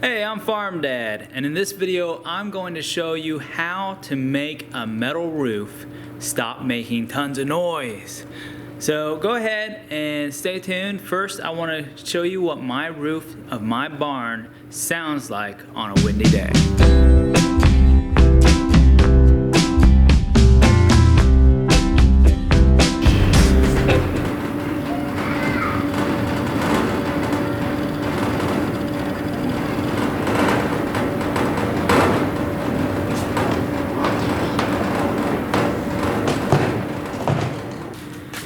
Hey, I'm Farm Dad, and in this video I'm going to show you how to make a metal roof stop making tons of noise. So go ahead and stay tuned. First I want to show you what my roof of my barn sounds like on a windy day.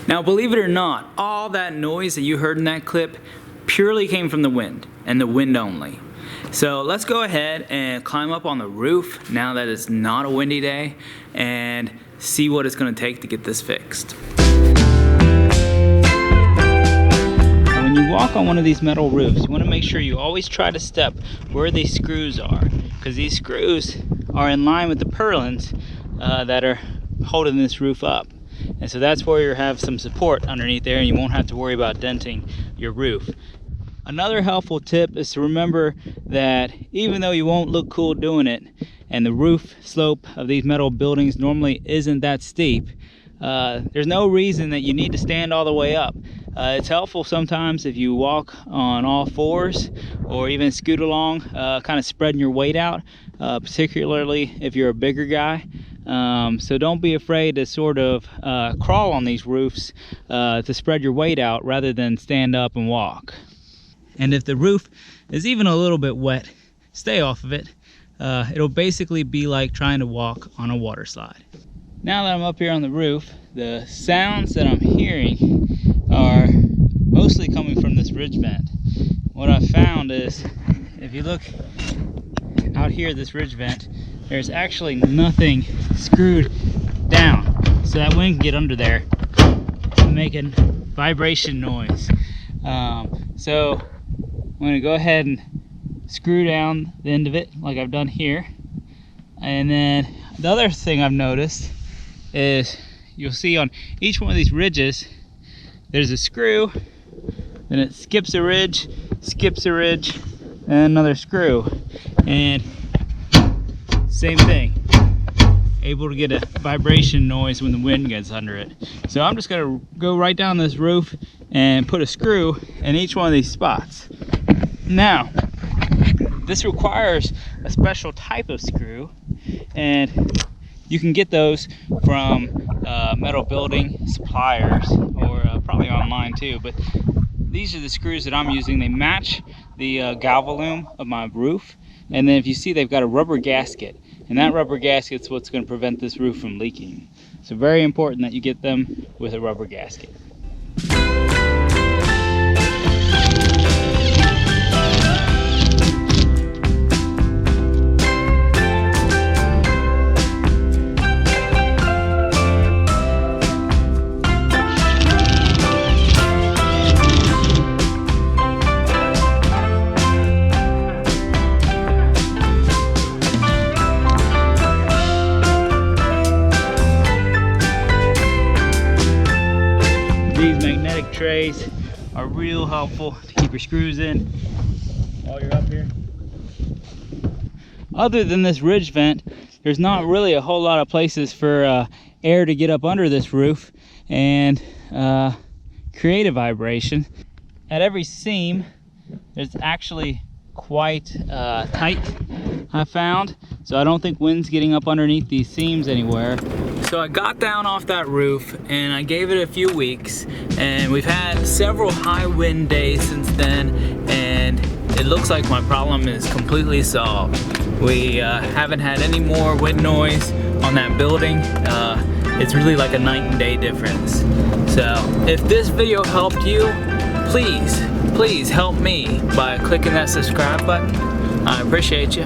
Now, believe it or not, all that noise that you heard in that clip purely came from the wind, and the wind only. So let's go ahead and climb up on the roof now that it's not a windy day and see what it's going to take to get this fixed. When you walk on one of these metal roofs, you want to make sure you always try to step where these screws are, because these screws are in line with the purlins that are holding this roof up. And so that's where you have some support underneath there and you won't have to worry about denting your roof. Another helpful tip is to remember that even though you won't look cool doing it, and the roof slope of these metal buildings normally isn't that steep, there's no reason that you need to stand all the way up. It's helpful sometimes if you walk on all fours or even scoot along, kind of spreading your weight out, particularly if you're a bigger guy. So don't be afraid to sort of crawl on these roofs to spread your weight out rather than stand up and walk. And if the roof is even a little bit wet, stay off of it. It'll basically be like trying to walk on a water slide. Now that I'm up here on the roof, the sounds that I'm hearing are mostly coming from this ridge vent. What I've found is, if you look out here, this ridge vent, there's actually nothing screwed down, so that wind can get under there making vibration noise. So I'm going to go ahead and screw down the end of it like I've done here. And then the other thing I've noticed is you'll see on each one of these ridges there's a screw, then it skips a ridge, and another screw, and same thing, able to get a vibration noise when the wind gets under it. So I'm just going to go right down this roof and put a screw in each one of these spots. Now, this requires a special type of screw, and you can get those from metal building suppliers or probably online too, but these are the screws that I'm using. They match the galvalume of my roof, and then if you see, they've got a rubber gasket, and that rubber gasket's what's going to prevent this roof from leaking. So very important that you get them with a rubber gasket. These magnetic trays are real helpful to keep your screws in while you're up here. Other than this ridge vent, there's not really a whole lot of places for air to get up under this roof and create a vibration. At every seam, there's actually quite tight, I found, so I don't think wind's getting up underneath these seams anywhere. So I got down off that roof and I gave it a few weeks, and we've had several high wind days since then, and it looks like my problem is completely solved. We haven't had any more wind noise on that building. It's really like a night and day difference. So if this video helped you, please help me by clicking that subscribe button. I appreciate you.